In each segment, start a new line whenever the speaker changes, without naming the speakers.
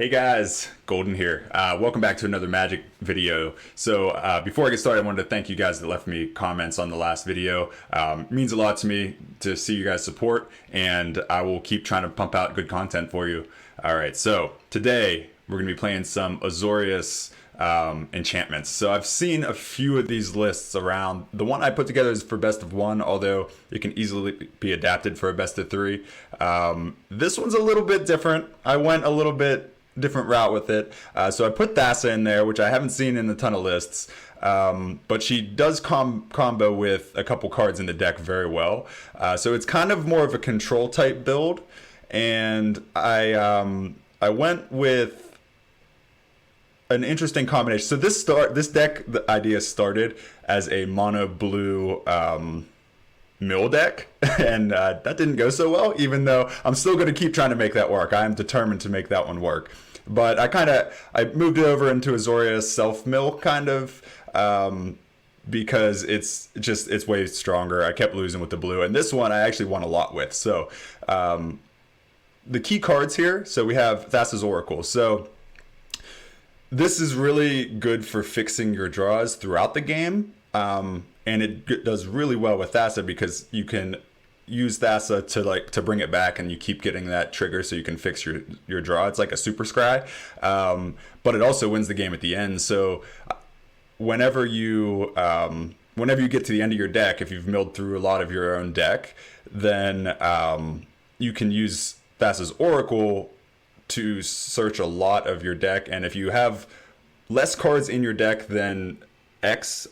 Hey guys, Golden here. Welcome back to another Magic video. So before I get started, I wanted to thank you guys that left me comments on the last video. It means a lot to me to see you guys support, and I will keep trying to pump out good content for you. All right, so today we're going to be playing some Azorius enchantments. So I've seen a few of these lists around. The one I put together is for best of one, although it can easily be adapted for a best of three. This one's a little bit different. I went a little bit different route with it. So I put Thassa in there, which I haven't seen in a ton of lists. But she does combo with a couple cards in the deck very well. So it's kind of more of a control type build. And I went with an interesting combination. So this deck, the idea started as a mono blue mill deck, and that didn't go so well, even though I'm still going to keep trying to make that work. I am determined to make that one work. But I moved it over into Azorius self mill kind of, because it's way stronger. I kept losing with the blue, and this one I actually won a lot with. So the key cards here, so we have Thassa's Oracle. So this is really good for fixing your draws throughout the game. And it does really well with Thassa because you can use Thassa to bring it back, and you keep getting that trigger so you can fix your draw. It's like a super scry, but it also wins the game at the end. So whenever you get to the end of your deck, if you've milled through a lot of your own deck, then you can use Thassa's Oracle to search a lot of your deck, and if you have less cards in your deck than X,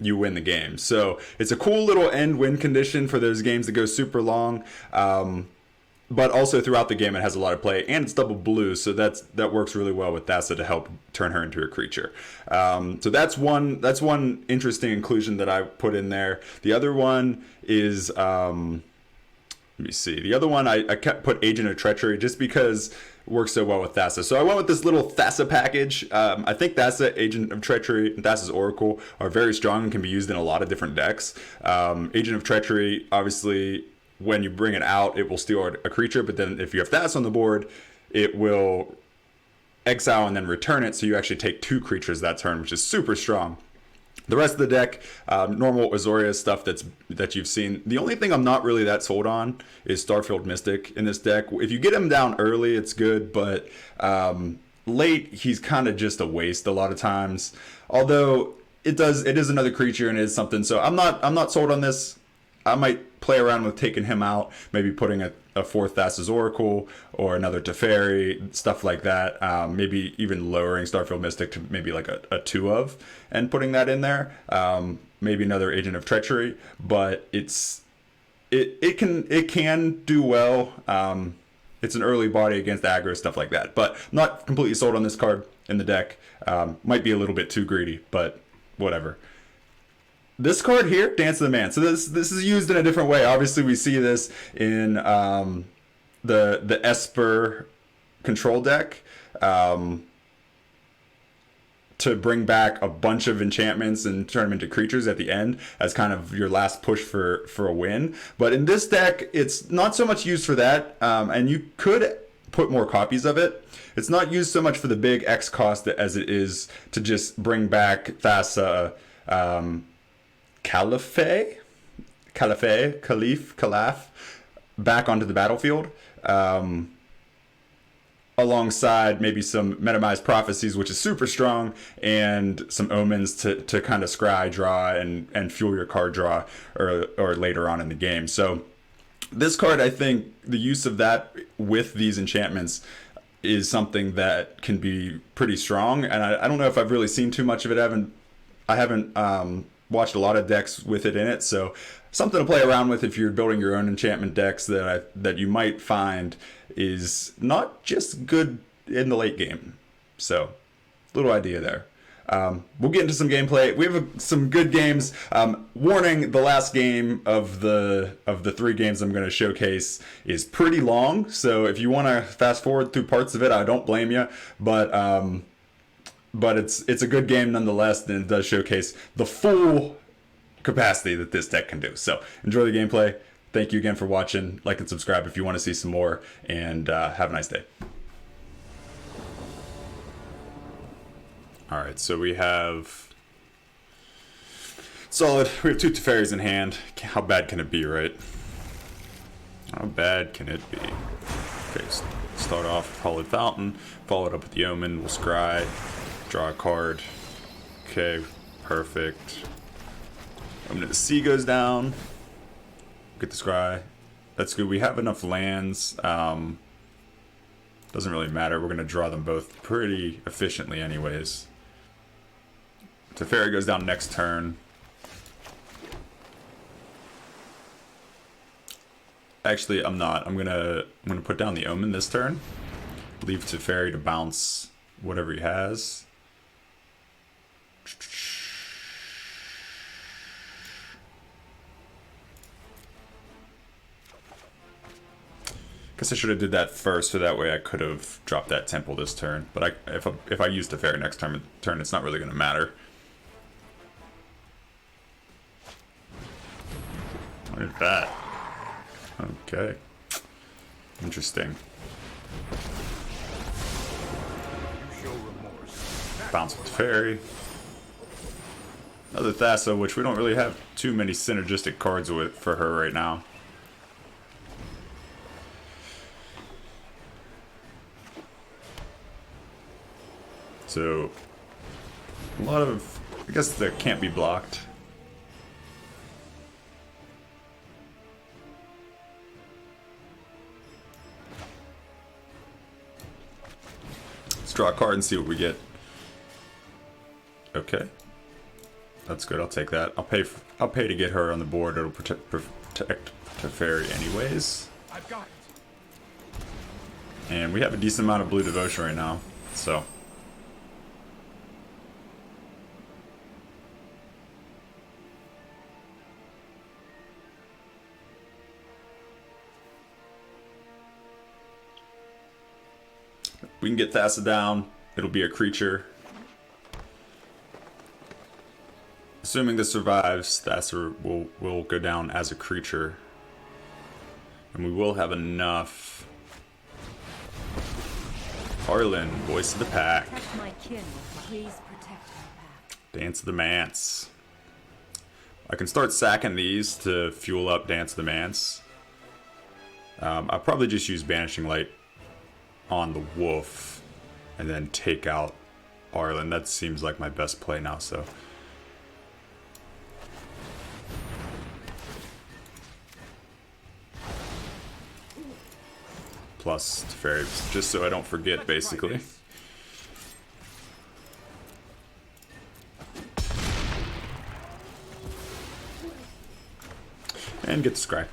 you win the game. So it's a cool little end win condition for those games that go super long, but also throughout the game it has a lot of play, and it's double blue, so that works really well with Thassa to help turn her into a creature. So that's one interesting inclusion that I put in there. The other one is let me see. The other one I kept put Agent of Treachery just because works so well with Thassa. So I went with this little Thassa package. I think Thassa, Agent of Treachery, and Thassa's Oracle are very strong and can be used in a lot of different decks. Agent of Treachery, obviously, when you bring it out, it will steal a creature, but then if you have Thassa on the board, it will exile and then return it, so you actually take 2 creatures that turn, which is super strong. The rest of the deck, normal Azorius stuff that you've seen. The only thing I'm not really that sold on is Starfield Mystic in this deck. If you get him down early, it's good, but late, he's kind of just a waste a lot of times. Although it is another creature and it is something. So I'm not sold on this. I might play around with taking him out, maybe putting a 4th Thassa's Oracle or another Teferi, stuff like that. Maybe even lowering Starfield Mystic to maybe like a 2 of, and putting that in there. Maybe another Agent of Treachery, but it can do well. It's an early body against aggro, stuff like that. But I'm not completely sold on this card in the deck. Might be a little bit too greedy, but whatever. This card here, Dance of the Man. So this is used in a different way. Obviously, we see this in the Esper control deck to bring back a bunch of enchantments and turn them into creatures at the end as kind of your last push for a win. But in this deck, it's not so much used for that, and you could put more copies of it. It's not used so much for the big X cost as it is to just bring back Thassa. Caliph, back onto the battlefield, alongside maybe some Metamized Prophecies, which is super strong, and some Omens to kind of scry, draw, and fuel your card draw or later on in the game. So this card, I think the use of that with these enchantments is something that can be pretty strong, and I don't know if I've really seen too much of it. I haven't watched a lot of decks with it in it, so something to play around with if you're building your own enchantment decks that you might find is not just good in the late game. So little idea there. We'll get into some gameplay. We have some good games. Warning: the last game of the 3 games I'm going to showcase is pretty long, so if you want to fast forward through parts of it, I don't blame you, but it's a good game nonetheless, and it does showcase the full capacity that this deck can do. So enjoy the gameplay. Thank you again for watching. Like and subscribe if you want to see some more, and have a nice day. Alright, so we have... Solid. We have 2 Teferis in hand. How bad can it be, right? How bad can it be? Okay, start off with Hallowed Fountain, follow it up with the Omen, we'll scry, draw a card. Okay, perfect. Omen of the Sea goes down. Get the scry. That's good. We have enough lands. Doesn't really matter. We're going to draw them both pretty efficiently anyways. Teferi goes down next turn. Actually, I'm not. I'm gonna put down the Omen this turn. Leave Teferi to bounce whatever he has. Guess I should have did that first, so that way I could have dropped that temple this turn. But if I use Teferi next turn, it's not really gonna matter. What is that? Okay. Interesting. Bounce with Fairy. Another Thassa, which we don't really have too many synergistic cards with for her right now. So, a lot of... I guess that can't be blocked. Let's draw a card and see what we get. Okay, that's good. I'll take that. I'll pay to get her on the board. It'll protect Teferi anyways.
I've got it.
And we have a decent amount of blue devotion right now, so. We can get Thassa down. It'll be a creature. Assuming this survives, Thassa will go down as a creature. And we will have enough. Arlen, voice of the pack.
Protect my kin. Please protect my pack.
Dance of the Manse. I can start sacking these to fuel up Dance of the Manse. I'll probably just use Banishing Light on the wolf and then take out Arlen. That seems like my best play now, so. Plus Teferi, just so I don't forget, basically. And get the scry.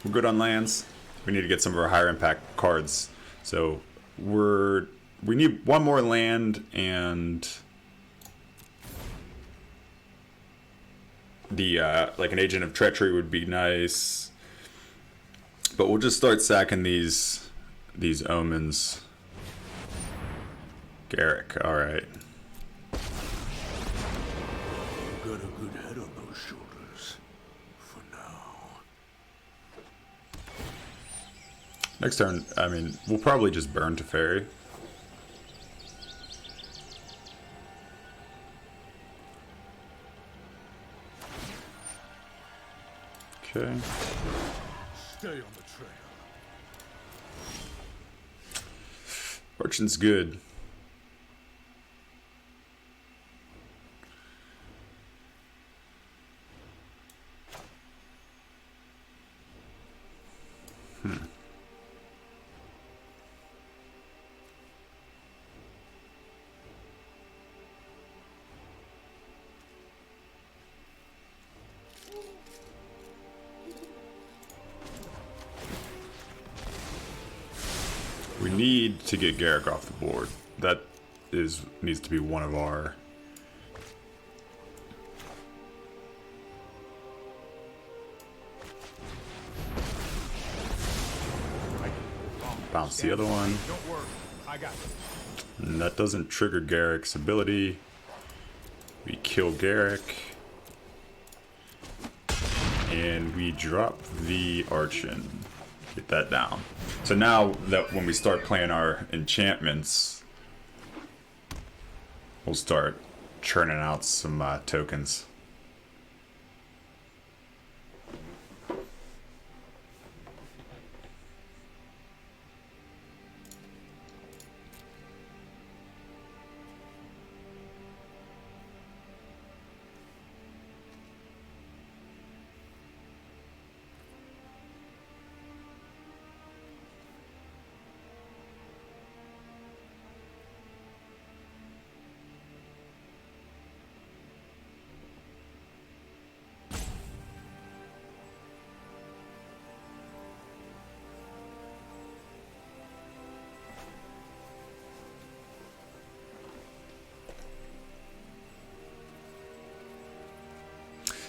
We're good on lands. We need to get some of our higher impact cards. So we need one more land and the like an Agent of Treachery would be nice. But we'll just start sacking these omens. Garrick, alright.
Got a good head on those shoulders. For now.
Next turn, I mean, we'll probably just burn Teferi. Okay.
Stay on the trail.
Fortune's good. We need to get Garrick off the board. That needs to be one of our... Bounce the other one.
Don't worry, I got it.
And that doesn't trigger Garrick's ability. We kill Garrick. And we drop the Archon. Get that down. So now that when we start playing our enchantments, we'll start churning out some tokens.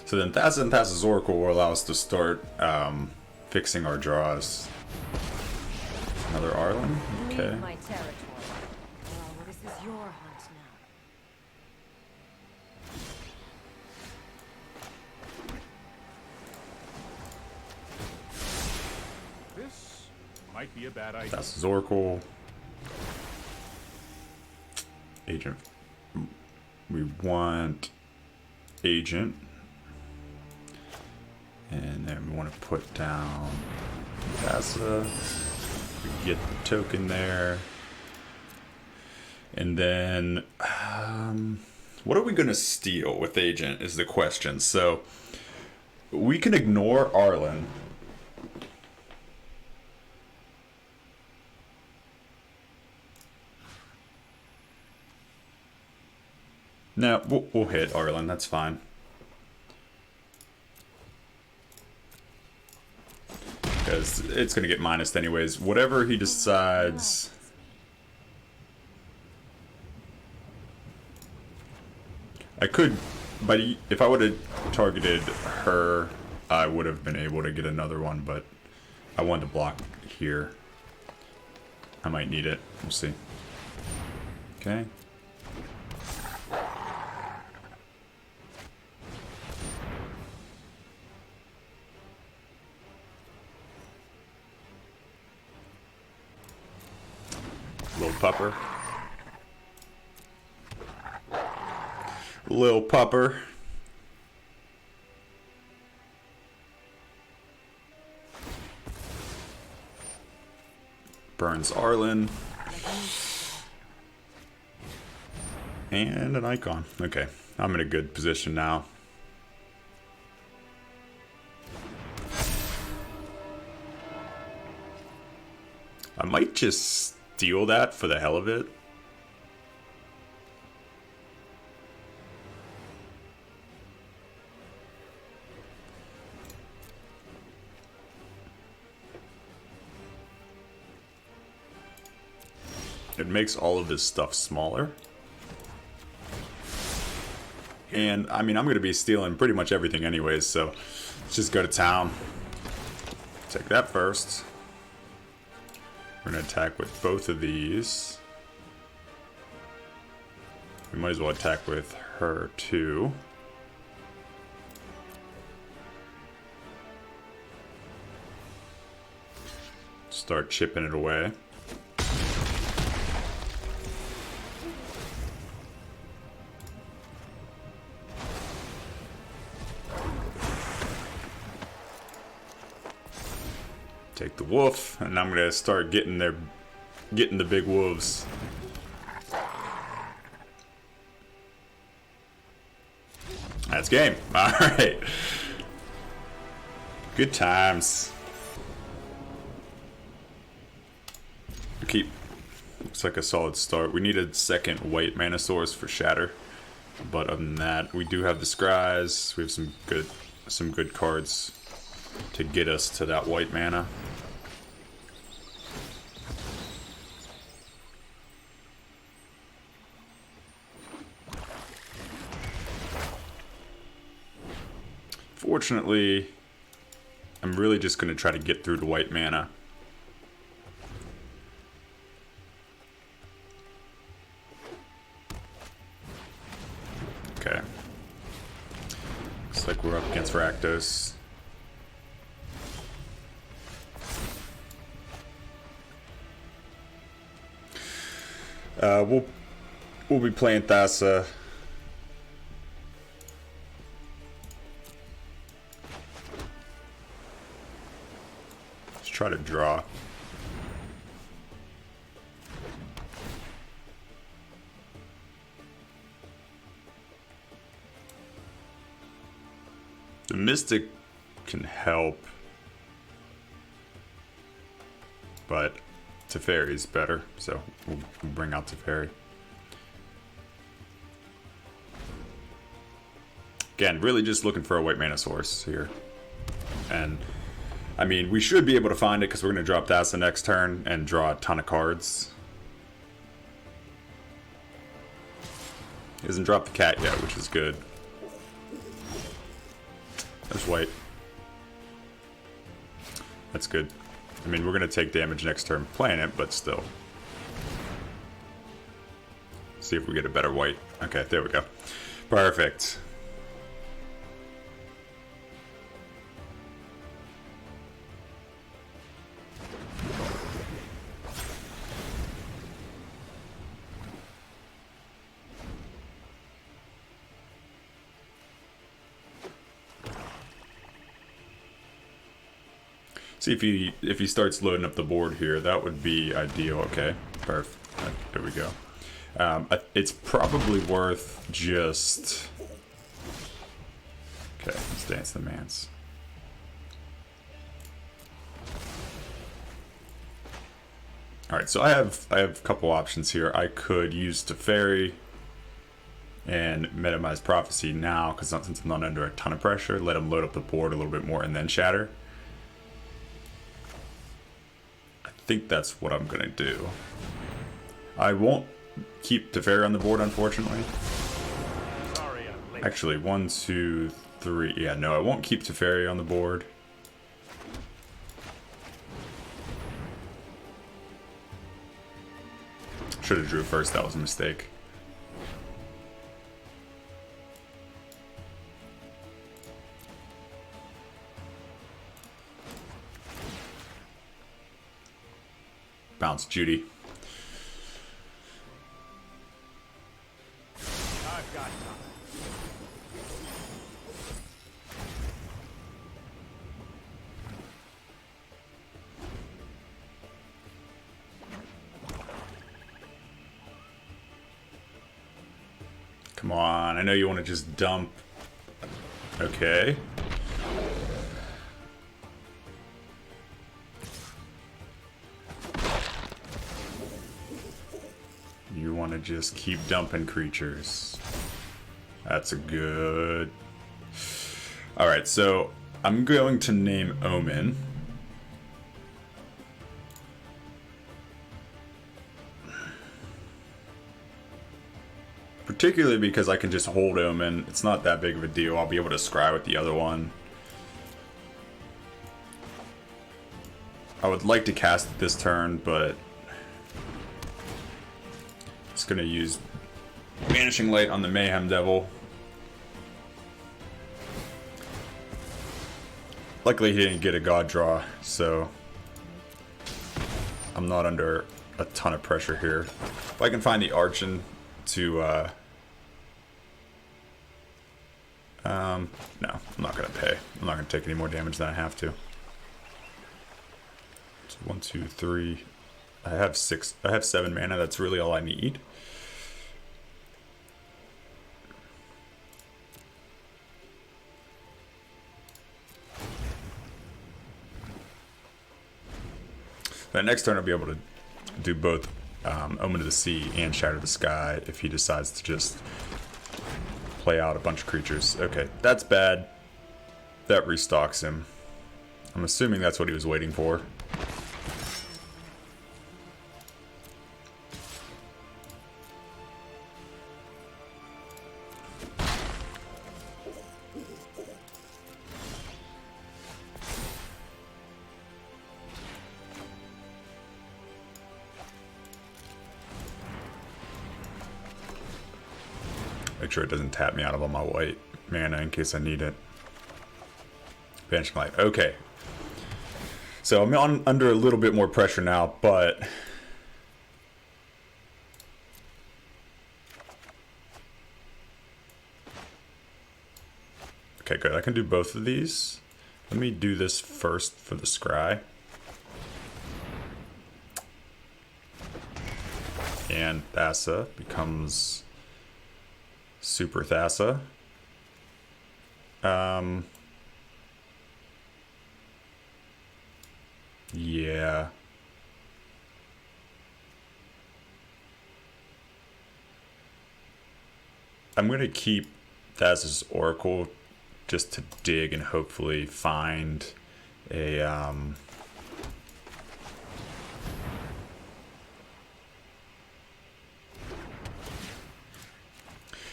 So then Thassa and Thassa's Oracle will allow us to start fixing our draws. Another Arlen? Okay.
Leave my territory. Oh, this is your hunt now.
This might be a bad idea.
Thassa's Oracle. Agent. We want Agent. And then we want to put down Thassa. We can get the token there. And then, what are we going to steal with Agent is the question. So, we can ignore Arlen. No, we'll hit Arlen, that's fine. Because it's going to get minused anyways. Whatever he decides... I could... But if I would have targeted her, I would have been able to get another one, but I wanted to block here. I might need it. We'll see. Okay. Little pupper. Little pupper. Burns Arlen. And an icon. Okay, I'm in a good position now. I might just steal that for the hell of it. It makes all of this stuff smaller. And, I mean, I'm going to be stealing pretty much everything anyways, so let's just go to town. Take that first. We're going to attack with both of these. We might as well attack with her, too. Start chipping it away. Take the wolf, and I'm gonna start getting the big wolves. That's game. All right. Good times. Looks like a solid start. We need a second white mana source for Shatter, but other than that, we do have the Scries. We have some good cards to get us to that white mana. Fortunately, I'm really just going to try to get through to white mana. Okay. Looks like we're up against Rakdos. We'll We'll be playing Thassa. Let's try to draw. The Mystic can help, but Teferi is better, so we'll bring out Teferi. Again, really just looking for a white mana source here. And, I mean, we should be able to find it because we're going to drop Thassa next turn and draw a ton of cards. He hasn't dropped the cat yet, which is good. There's white. That's good. I mean, we're going to take damage next turn playing it, but still. See if we get a better white. Okay, there we go. Perfect. See if he starts loading up the board here, that would be ideal. Okay, perfect. There we go. It's probably worth just. Okay, let's dance the mance. All right, so I have a couple options here. I could use Teferi and minimize Prophecy now, because since I'm not under a ton of pressure, let him load up the board a little bit more and then shatter. I think that's what I'm gonna do. I won't keep Teferi on the board, unfortunately.
Sorry, I'm late.
Actually, 1, 2, 3. Yeah, no, I won't keep Teferi on the board. Should have drew first, that was a mistake. Bounce Judy.
I've got time.
Come on, I know you want to just dump. Okay. You want to just keep dumping creatures. That's a good... Alright, so I'm going to name Omen. Particularly because I can just hold Omen. It's not that big of a deal. I'll be able to scry with the other one. I would like to cast it this turn, but it's going to use Vanishing Light on the Mayhem Devil. Luckily he didn't get a God draw, so I'm not under a ton of pressure here. If I can find the Archon to no, I'm not gonna pay. I'm not gonna take any more damage than I have to. So 1, 2, 3. I have 7 mana. That's really all I need. But next turn I'll be able to do both Omen of the Sea and Shatter the Sky if he decides to just play out a bunch of creatures. Okay, that's bad. That restocks him. I'm assuming that's what he was waiting for. Make sure it doesn't tap me out of all my white mana in case I need it. Vanishing Light. Okay. So I'm under a little bit more pressure now, but Okay, good. I can do both of these. Let me do this first for the scry. And Thassa becomes Super Thassa. Yeah. I'm going to keep Thassa's Oracle just to dig and hopefully find a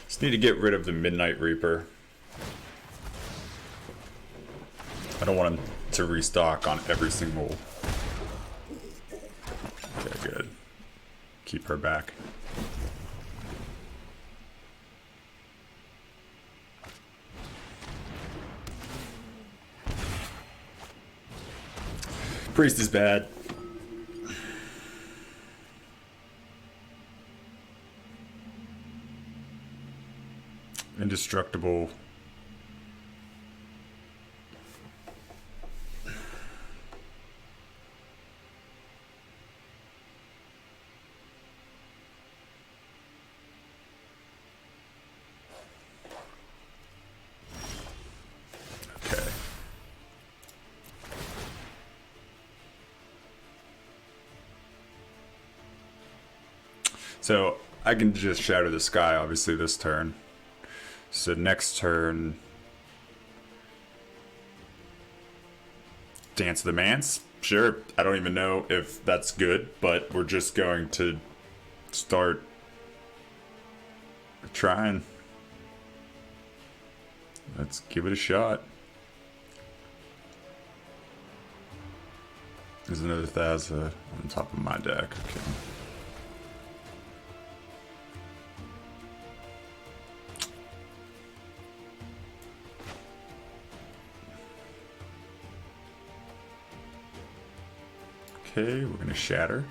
just need to get rid of the Midnight Reaper. I don't want him to restock on every single. Okay, good. Keep her back. Priest is bad. Indestructible. Okay. So I can just Shatter the Sky, obviously, this turn. So next turn, Dance of the Manse. Sure, I don't even know if that's good, but we're just going to start trying. Let's give it a shot. There's another Thassa on top of my deck. Okay. Okay, we're gonna shatter.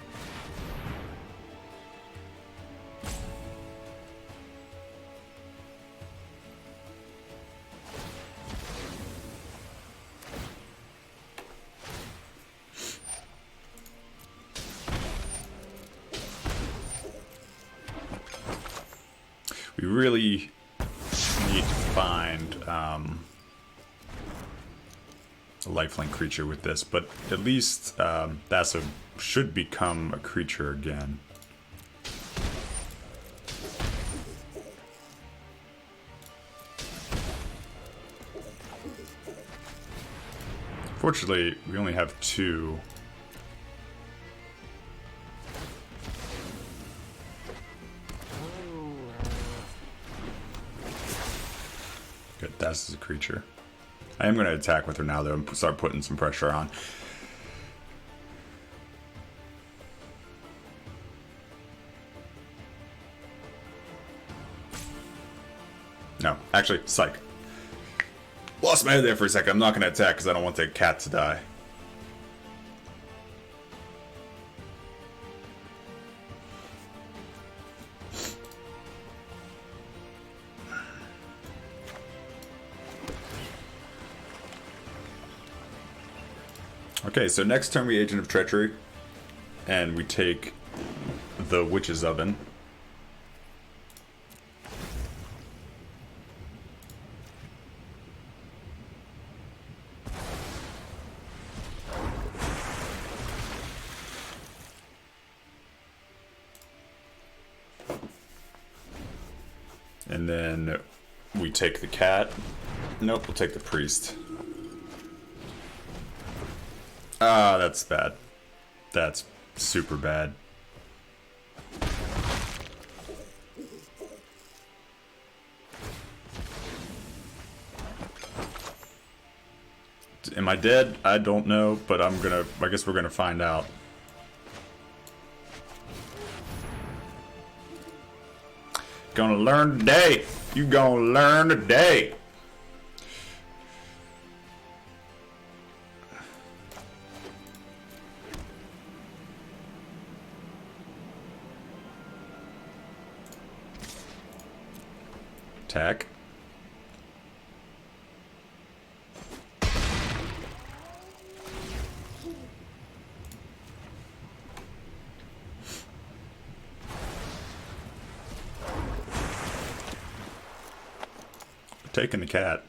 We really need to find a lifelink creature with this, but at least Thassa should become a creature again. Fortunately, we only have two. Good, Thassa's a creature. I am going to attack with her now, though, and start putting some pressure on. No, actually, psych. Lost my head there for a second. I'm not going to attack because I don't want the cat to die. Okay, so next turn we Agent of Treachery, and we take the Witch's Oven. And then we take the cat. Nope, we'll take the priest. Ah, that's bad. That's super bad. Am I dead? I don't know, but I guess we're gonna find out. Gonna learn today. You gonna learn today. Attack. taking the cat.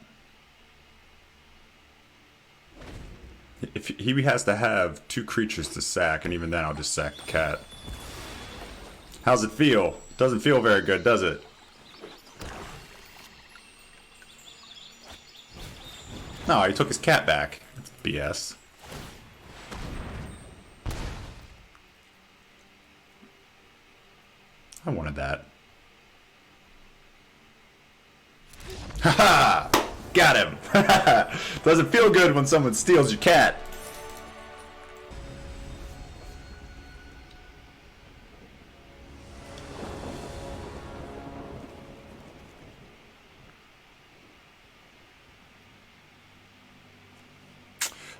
If he has to have 2 creatures to sack, and even then I'll just sack the cat. How's it feel? Doesn't feel very good, does it? No, he took his cat back. That's BS. I wanted that. Haha! Got him! Doesn't feel good when someone steals your cat.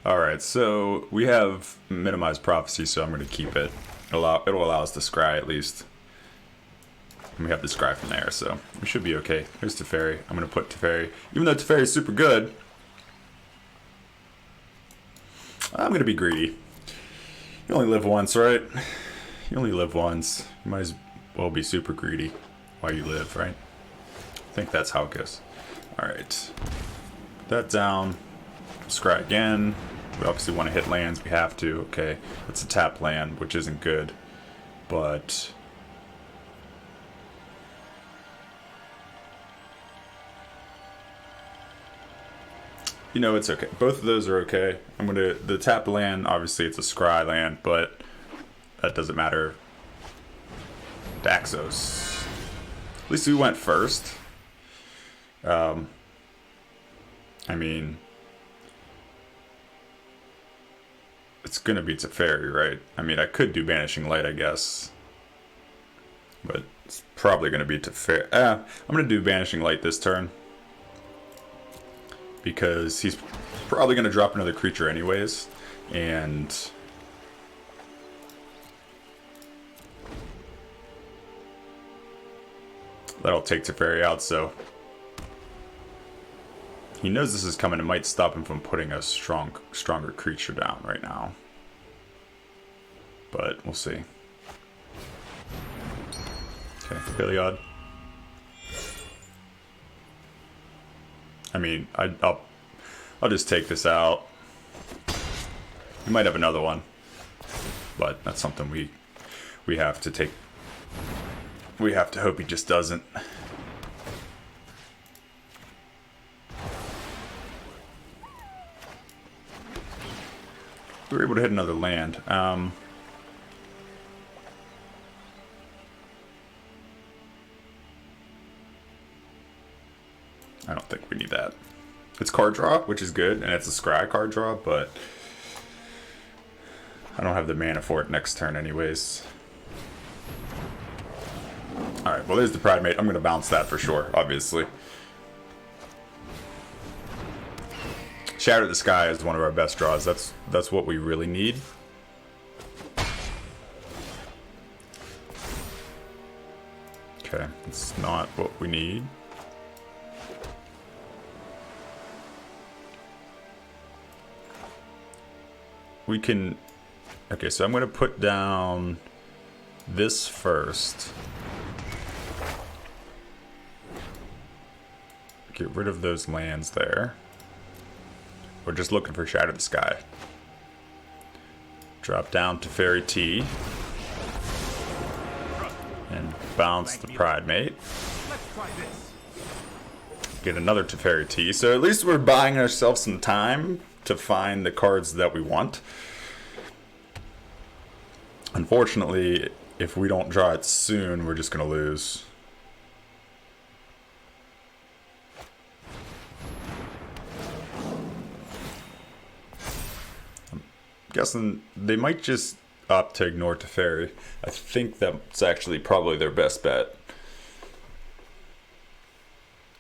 Alright, so we have minimized prophecy, so I'm going to keep it. It'll allow us to scry at least. And we have the scry from there, so we should be okay. Here's Teferi. I'm going to put Teferi. Even though Teferi is super good, I'm going to be greedy. You only live once, right? You only live once. You might as well be super greedy while you live, right? I think that's how it goes. Alright. Put that down. Scry again. We obviously want to hit lands. We have to. Okay. It's a tap land, which isn't good. But you know, it's okay. Both of those are okay. I'm gonna the tap land. Obviously, it's a scry land, but that doesn't matter. Daxos. At least we went first. I mean, it's gonna be Teferi, right? I mean, I could do Banishing Light, I guess, but it's probably gonna be Teferi. I'm gonna do Banishing Light this turn because he's probably gonna drop another creature anyways, and that'll take Teferi out. So he knows this is coming. It might stop him from putting a stronger creature down right now. But we'll see. Okay, Heliod. I mean, I'll just take this out. We might have another one, but that's something we have to take. We have to hope he just doesn't. We were able to hit another land. I don't think we need that. It's card draw, which is good, and it's a scry card draw, but I don't have the mana for it next turn anyways. Alright, well there's the Pride Mate. I'm going to bounce that for sure, obviously. Shatter the Sky is one of our best draws. That's what we really need. Okay, it's not what we need. We can... Okay, so I'm going to put down this first. Get rid of those lands there. We're just looking for Shatter the Sky. Drop down to Fairy T. And bounce the Pride Mate.
Let's try this.
Get another Teferi T. So at least we're buying ourselves some time to find the cards that we want. Unfortunately, if we don't draw it soon, we're just going to lose. I'm guessing they might just opt to ignore Teferi. I think that's actually probably their best bet.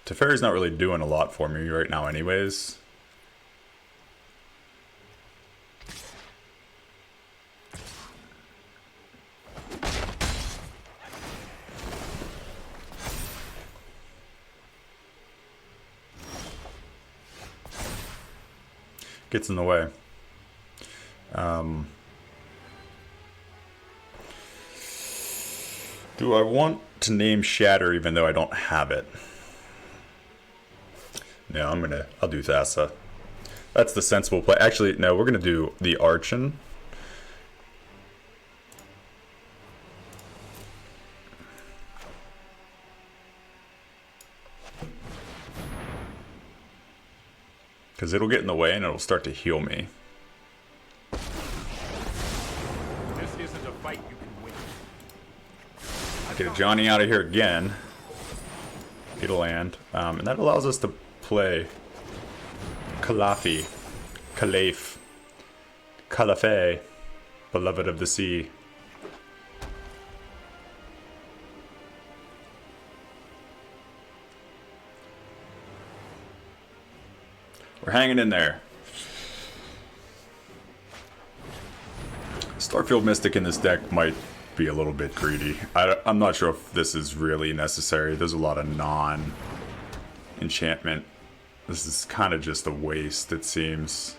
Teferi's not really doing a lot for me right now anyways. Gets in the way. Do I want to name Shatter even though I don't have it? Yeah, I'll do Thassa. That's the sensible play. Actually, no, we're gonna do the Archon. Because it'll get in the way and it'll start to heal me.
This isn't a fight you can win.
Get a Johnny out of here again. Get a land. And that allows us to play Calafi. Calaf. Calafe. Beloved of the sea. We're hanging in there. Starfield Mystic in this deck might be a little bit greedy. I'm not sure if this is really necessary. There's a lot of non-enchantment. This is kind of just a waste, it seems.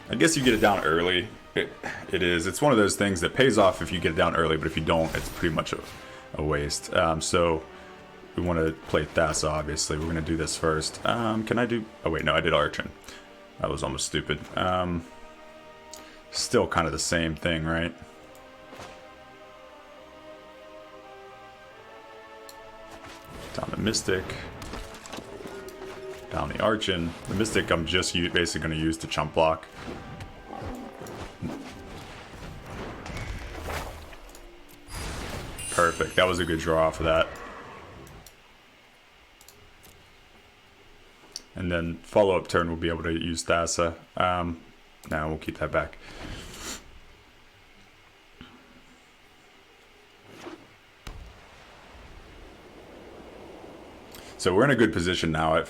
I guess you get it down early. It is. It's one of those things that pays off if you get it down early, but if you don't, it's pretty much a waste. So we want to play Thassa, obviously. We're going to do this first. Can I do... Oh, wait, no, I did Archon. That was almost stupid. Still kind of the same thing, right? Down the Mystic. Down the Archon. The Mystic I'm just basically going to use to chump block. Perfect. That was a good draw off of that. And then follow-up turn we'll be able to use Thassa. No, we'll keep that back. So we're in a good position now.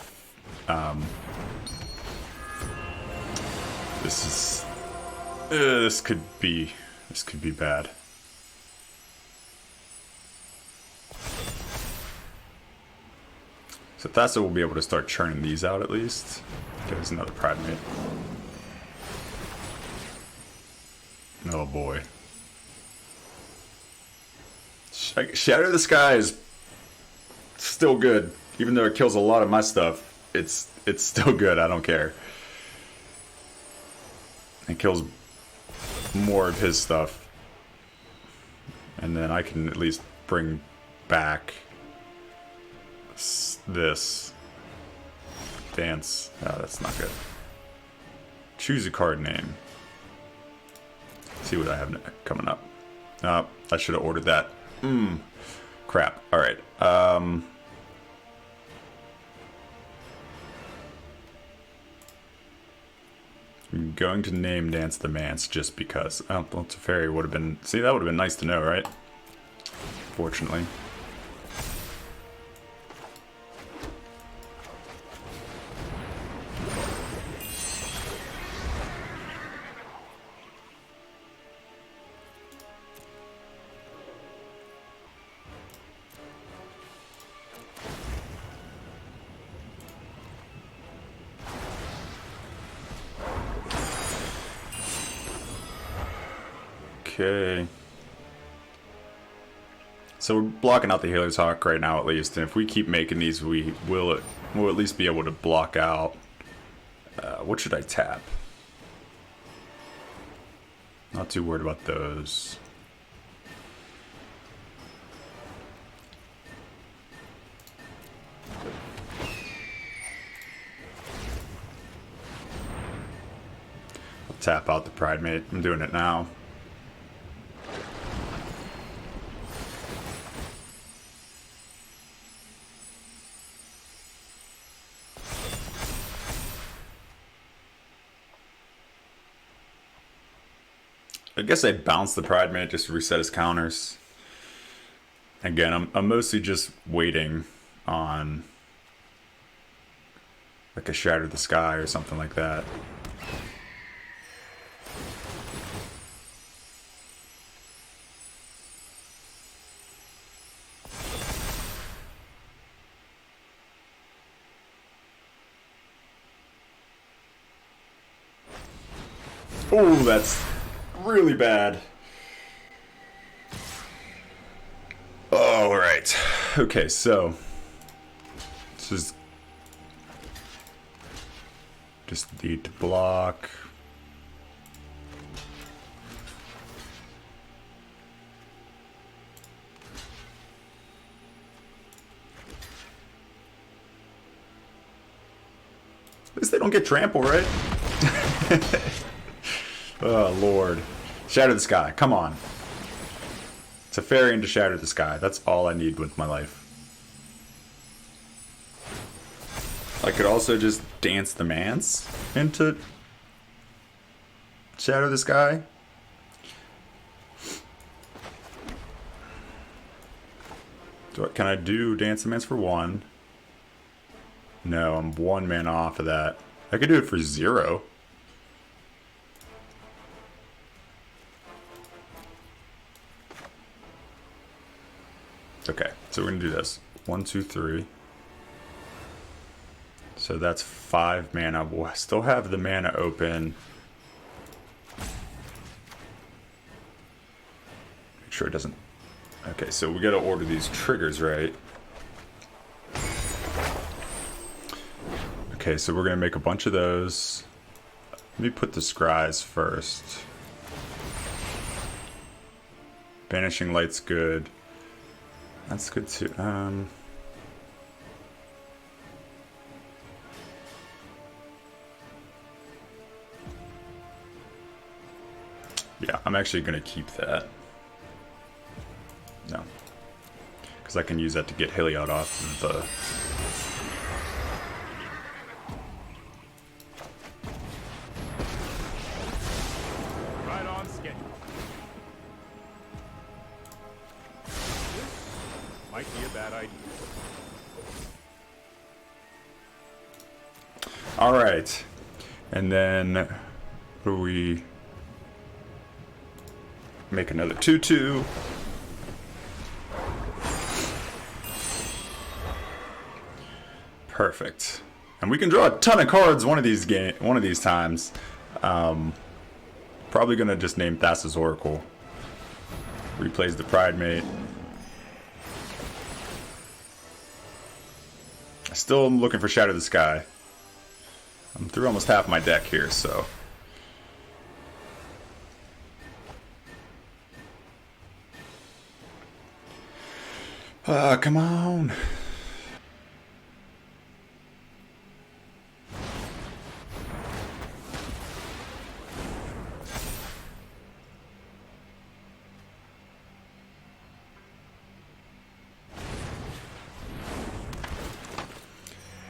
This could be bad. So Thassa will be able to start churning these out at least. Get us another Pride Mate. Oh boy. Shatter the Sky is still good. Even though it kills a lot of my stuff, it's still good. I don't care. It kills more of his stuff. And then I can at least bring back this. Dance. Oh, that's not good. Choose a card name. See what I have coming up. I should have ordered that. Crap. Alright. I'm going to name Dance the Mance just because. Oh, well, Teferi would have been... See, that would have been nice to know, right? Fortunately. Okay. So we're blocking out the Healer's Hawk right now at least, and if we keep making these, we'll at least be able to block out... what should I tap? Not too worried about those. I'll tap out the Pride Mate. I'm doing it now. I guess I bounce the Pride Mate just to reset his counters. Again, I'm mostly just waiting on like a Shatter the Sky or something like that. Oh, that's really bad. Okay, so this is just need to block. At least they don't get trampled, right? Oh, Lord. Shatter the Sky. Come on. It's a fairy to shatter the sky. That's all I need with my life. I could also just dance the Mance into shatter the sky. Can I do dance the Mance for 1? No, I'm 1 mana off of that. I could do it for 0. Okay, so we're gonna do this. 1, 2, 3. So that's 5 mana. We'll still have the mana open. Make sure it doesn't. Okay, so we gotta order these triggers right. Okay, so we're gonna make a bunch of those. Let me put the scries first. Banishing Light's good. That's good too. Yeah, I'm actually gonna keep that. No, because I can use that to get Heliod off of the.
Right on schedule. Might be a bad idea.
All right, and then what do we make another 2/2? Perfect, and we can draw a ton of cards one of these times. Probably gonna just name Thassa's Oracle. Replays the Pride Mate. I still am looking for Shatter the Sky. I'm through almost half my deck here, so. Come on.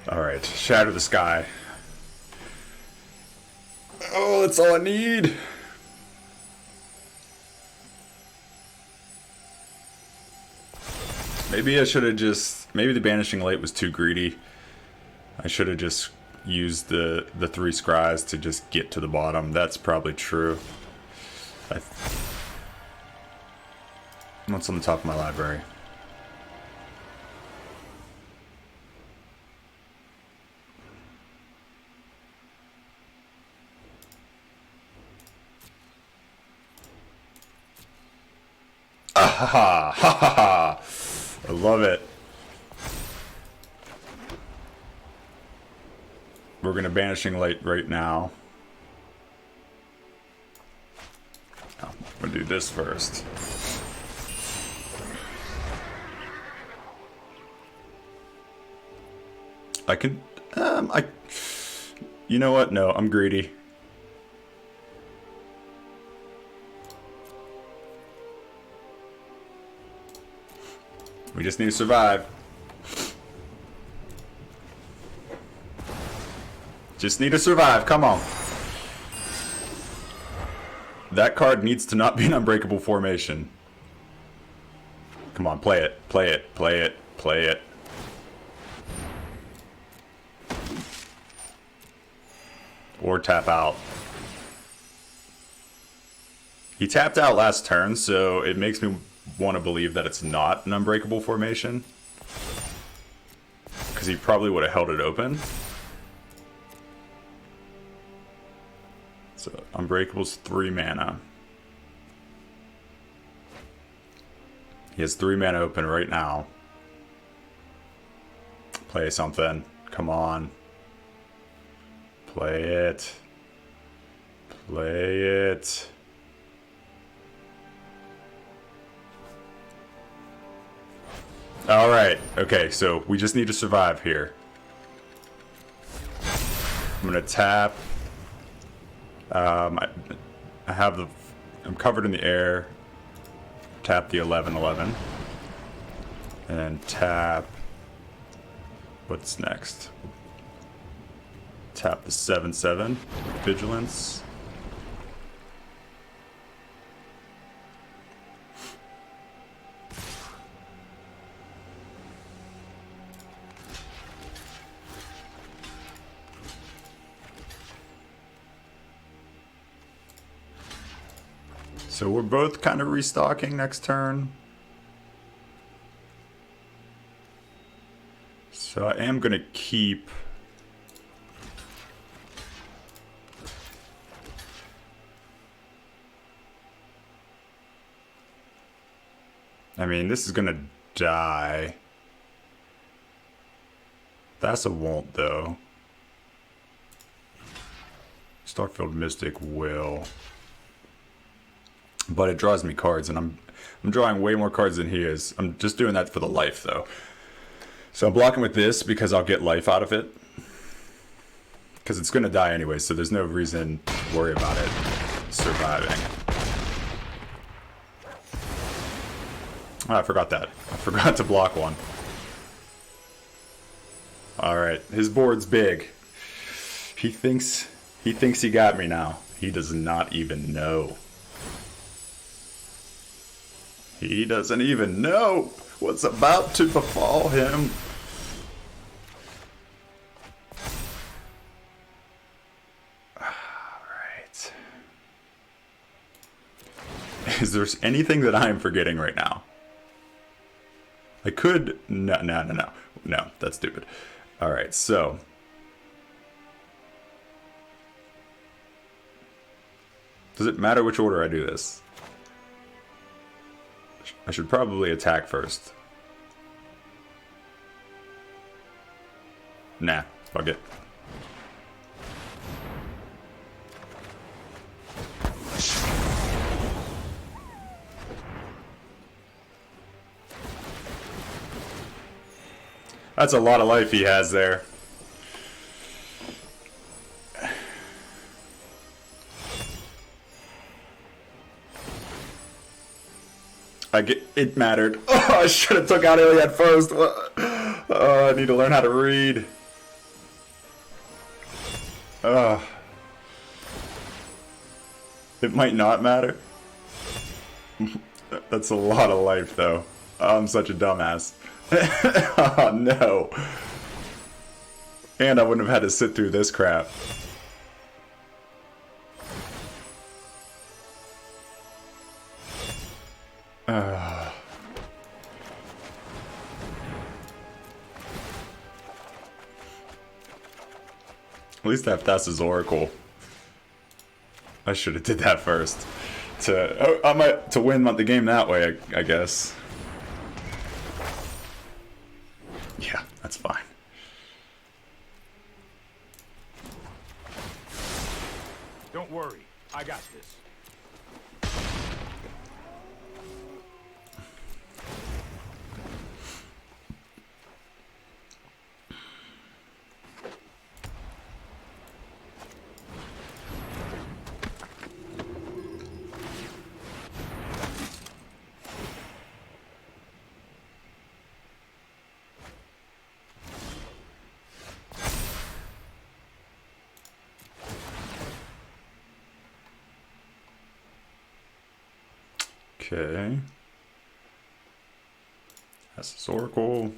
All right, Shatter the Sky. Oh, that's all I need. Maybe I should have just... Maybe the Banishing Light was too greedy. I should have just used the 3 scries to just get to the bottom. That's probably true. What's on the top of my library? Ah, ha ha ha ha ha! I love it. We're gonna Banishing Light right now. Oh, I'm gonna do this first. I can, you know what? No, I'm greedy. We just need to survive. Just need to survive. Come on. That card needs to not be an unbreakable formation. Come on, play it. Play it. Play it. Play it. Or tap out. He tapped out last turn, so it makes me want to believe that it's not an unbreakable formation. Because he probably would have held it open. So, Unbreakable's 3 mana. He has 3 mana open right now. Play something. Come on. Play it. Play it. Alright. Okay, so we just need to survive here. I'm gonna tap. I have the... I'm covered in the air. Tap the 11/11. And then tap... What's next? Tap the 7/7. Vigilance. So we're both kind of restocking next turn. So I am going to keep... I mean, this is going to die. Thassa won't, though. Starfield Mystic will. But it draws me cards, and I'm drawing way more cards than he is. I'm just doing that for the life, though. So I'm blocking with this because I'll get life out of it. Because it's going to die anyway, so there's no reason to worry about it surviving. Oh, I forgot that. I forgot to block one. Alright, his board's big. He thinks he got me now. He does not even know. He doesn't even know what's about to befall him. Alright. Is there anything that I am forgetting right now? I could... No, that's stupid. Alright, so... Does it matter which order I do this? I should probably attack first. Nah, fuck it. That's a lot of life he has there. It mattered. Oh, I should have took out Iliad first. Oh, I need to learn how to read. It might not matter. That's a lot of life, though. I'm such a dumbass. Oh, no. And I wouldn't have had to sit through this crap. At least I have Thassa's Oracle. I should have did that first. To win the game that way, I guess. Yeah, that's fine.
Don't worry, I got this.
Okay. That's his Oracle.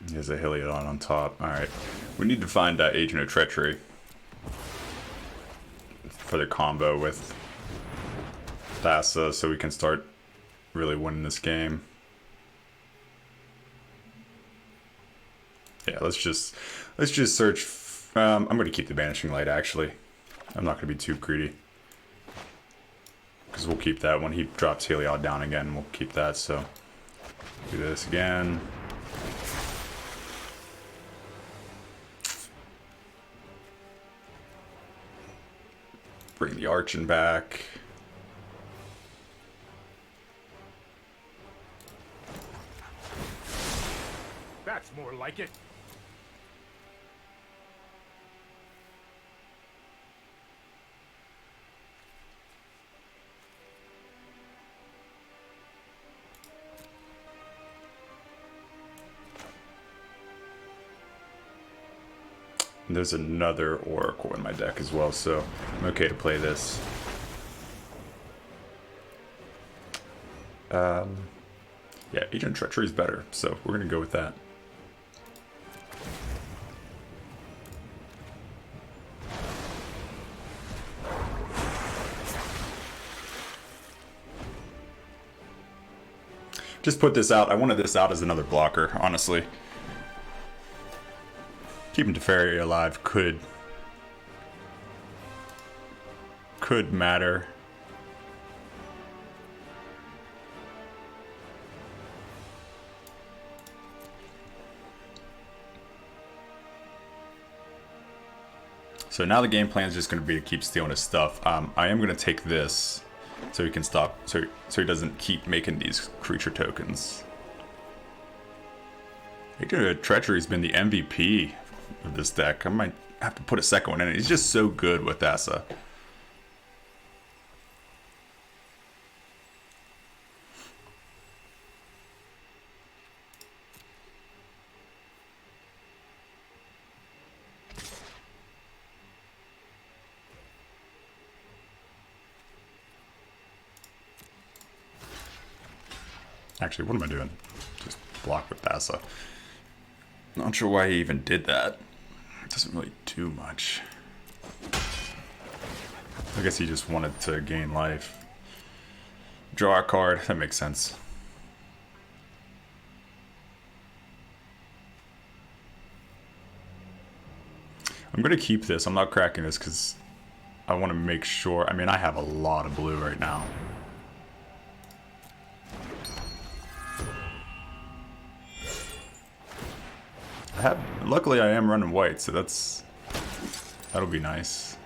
There's a Heliodon on top. Alright. We need to find Agent of Treachery for the combo with Thassa so we can start really winning this game. Yeah, let's just search. I'm going to keep the Banishing Light, actually. I'm not going to be too greedy. Because we'll keep that when he drops Heliod down again. We'll keep that, so do this again. Bring the Archon back.
That's more like it.
And there's another Oracle in my deck as well, so I'm okay to play this. Yeah, Agent Treachery is better, so we're gonna go with that. Just put this out. I wanted this out as another blocker, honestly. Keeping Teferi alive could matter. So now the game plan is just going to be to keep stealing his stuff. I am going to take this so he can stop, so he doesn't keep making these creature tokens. Agent Treachery's been the MVP of this deck. I might have to put a second one in it. He's just so good with Thassa. Actually, what am I doing? Just block with Thassa. Not sure why he even did that. It doesn't really do much. I guess he just wanted to gain life. Draw a card. That makes sense. I'm going to keep this. I'm not cracking this because I want to make sure. I mean, I have a lot of blue right now. Luckily I am running white, so that'll be nice.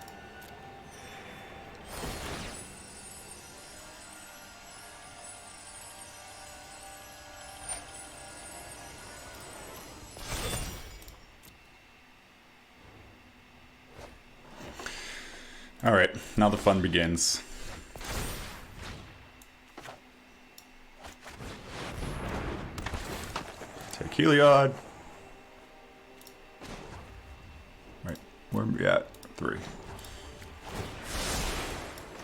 All right, now the fun begins. Take Heliod. Where are we at? 3.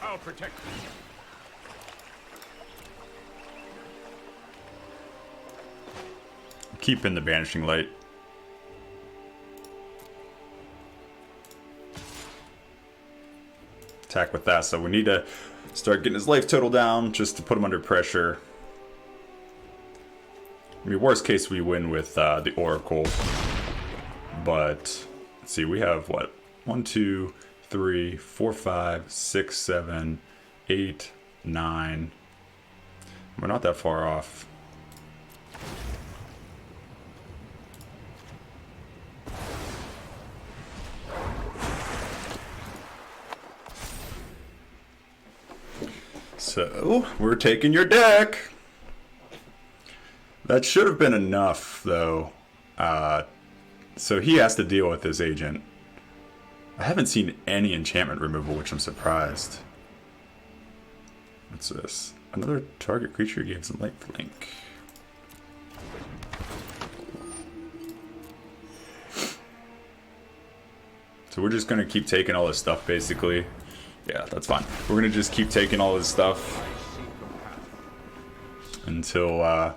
I'll protect you.
Keep in the Banishing Light. Attack with Thassa. We need to start getting his life total down just to put him under pressure. I mean, worst case we win with the Oracle. But let's see, we have what? 1, 2, 3, 4, 5, 6, 7, 8, 9. We're not that far off. So, we're taking your deck. That should have been enough, though. So he has to deal with this agent. I haven't seen any enchantment removal, which I'm surprised. What's this? Another target creature gains lifelink. So we're just going to keep taking all this stuff, basically. Yeah, that's fine. We're going to just keep taking all this stuff until...
Our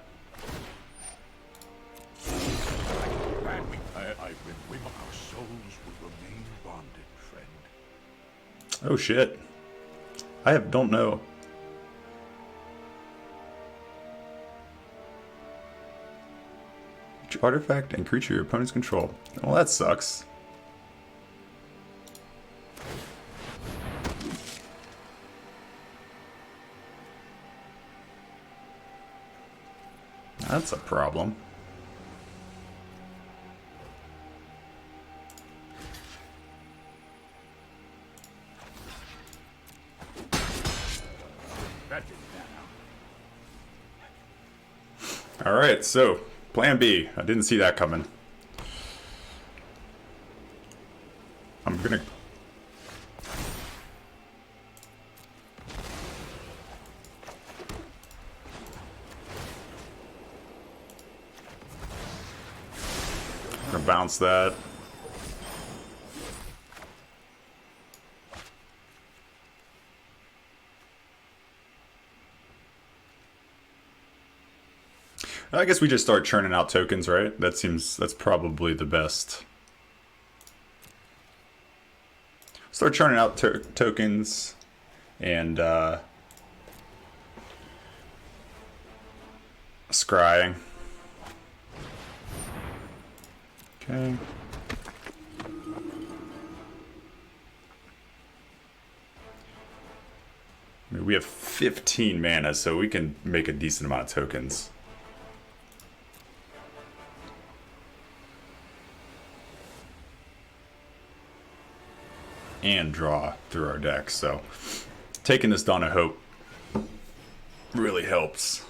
souls will remain bonded, friend.
Oh shit. Don't know. Artifact and creature your opponents control. Well, that sucks. That's a problem. right, so plan B. I didn't see that coming. I'm gonna... bounce that. I guess we just start churning out tokens, right? That's probably the best. Start churning out tokens and scrying. Okay. I mean, we have 15 mana, so we can make a decent amount of tokens. And draw through our deck, so taking this Dawn of Hope really helps.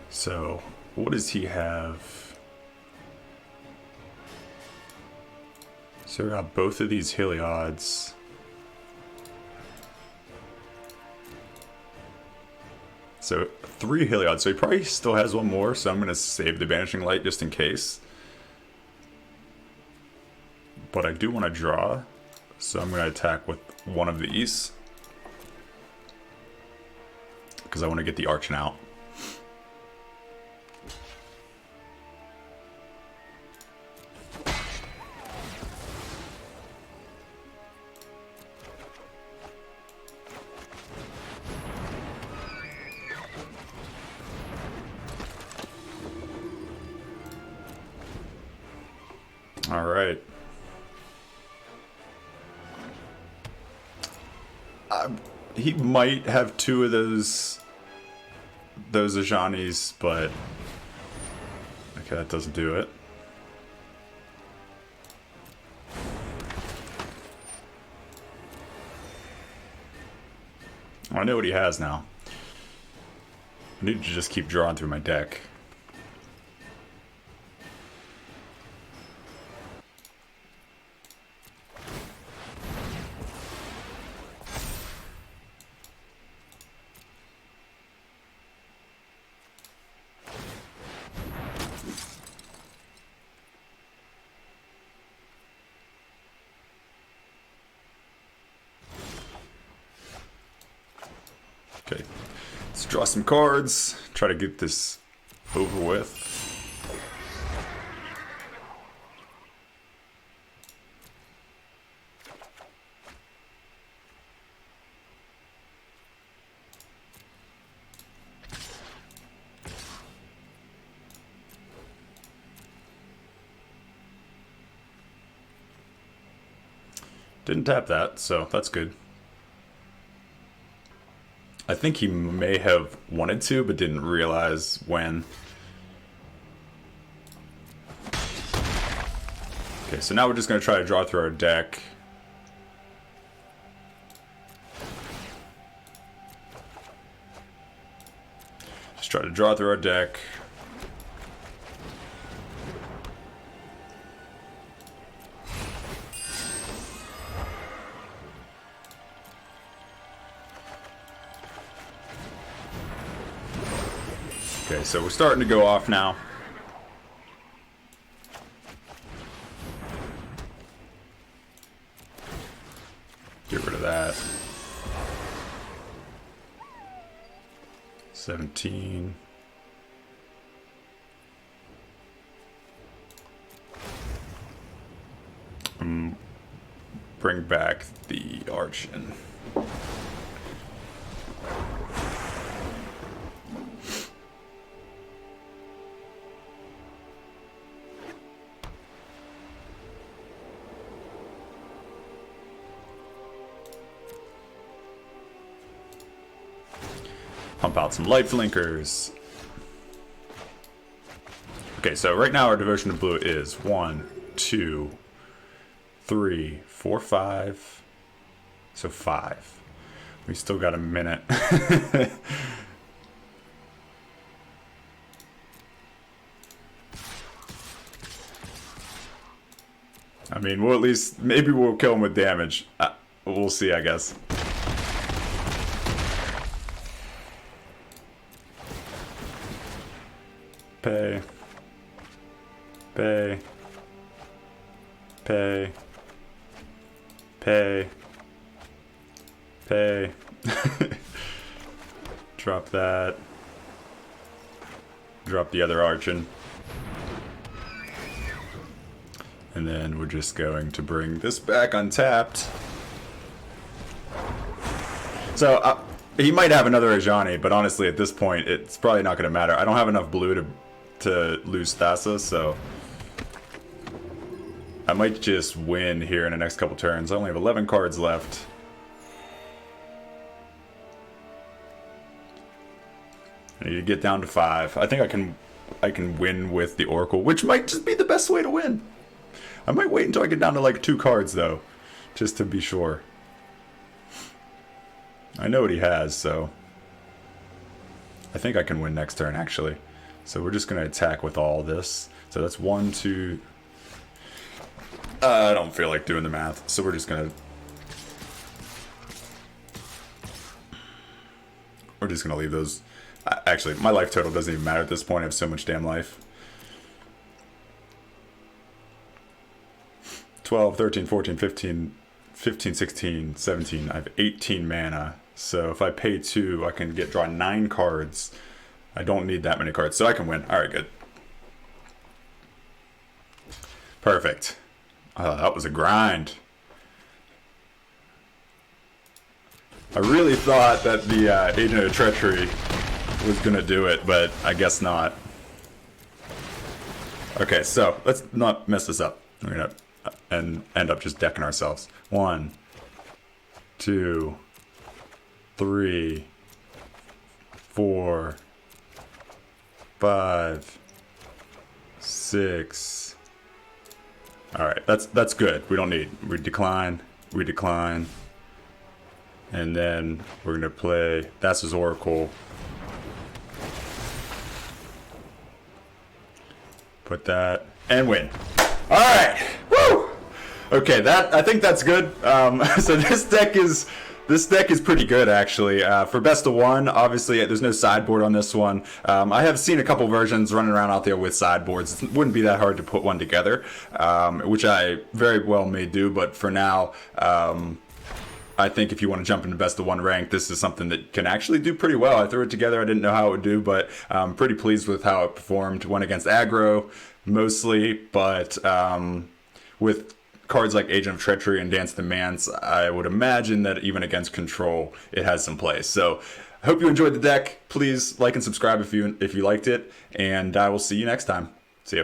So, what does he have? So we got both of these Heliods. So 3 Heliods. So he probably still has one more, so I'm going to save the Banishing Light just in case. But I do want to draw, so I'm going to attack with one of these. Because I want to get the Archon out. All right. He might have 2 of those Ajanis, but okay, that doesn't do it. I know what he has now. I need to just keep drawing through my deck. Okay, let's draw some cards, try to get this over with. Didn't tap that, so that's good. I think he may have wanted to, but didn't realize when. Okay, so now we're just going to try to draw through our deck. Just try to draw through our deck. Okay, so we're starting to go off now. Get rid of that. 17. Bring back the Archon. Pump out some life linkers. Okay, so right now our devotion to blue is 1, 2, 3, 4, 5. So 5. We still got a minute. I mean, we'll at least, maybe we'll kill him with damage. We'll see, I guess. Pay. Pay. Pay. Pay. Pay. Drop that. Drop the other Archon. And then we're just going to bring this back untapped. So, he might have another Ajani, but honestly at this point it's probably not going to matter. I don't have enough blue to lose Thassa, so I might just win here in the next couple turns. I only have 11 cards left. I need to get down to 5. I think I can win with the Oracle, which might just be the best way to win. I might wait until I get down to like 2 cards though, just to be sure. I know what he has, so I think I can win next turn actually. So we're just gonna attack with all this. So that's 1, 2. I don't feel like doing the math, so we're just gonna leave those. Actually, my life total doesn't even matter at this point. I have so much damn life. 12, 13, 14, 15, 16, 17. I have 18 mana. So if I pay 2, I can draw 9 cards. I don't need that many cards, so I can win. Alright, good. Perfect. That was a grind. I really thought that the Agent of Treachery was gonna do it, but I guess not. Okay, so let's not mess this up. We're gonna end up just decking ourselves. 1, 2, 3, 4, 5, 6. All right, that's good. We don't need. We decline. And then we're gonna play Thassa's Oracle. Put that and win. All right, woo! Okay, I think that's good. So this deck is pretty good actually. For best of 1, obviously there's no sideboard on this one. I have seen a couple versions running around out there with sideboards. It wouldn't be that hard to put one together, which I very well may do. But for now, I think if you want to jump into best of 1 rank, this is something that can actually do pretty well. I threw it together. I didn't know how it would do, but I'm pretty pleased with how it performed. Went against aggro mostly, but with cards like Agent of Treachery and Dance the Mance, I would imagine that even against Control, it has some play. So I hope you enjoyed the deck. Please like and subscribe if you liked it, and I will see you next time. See ya.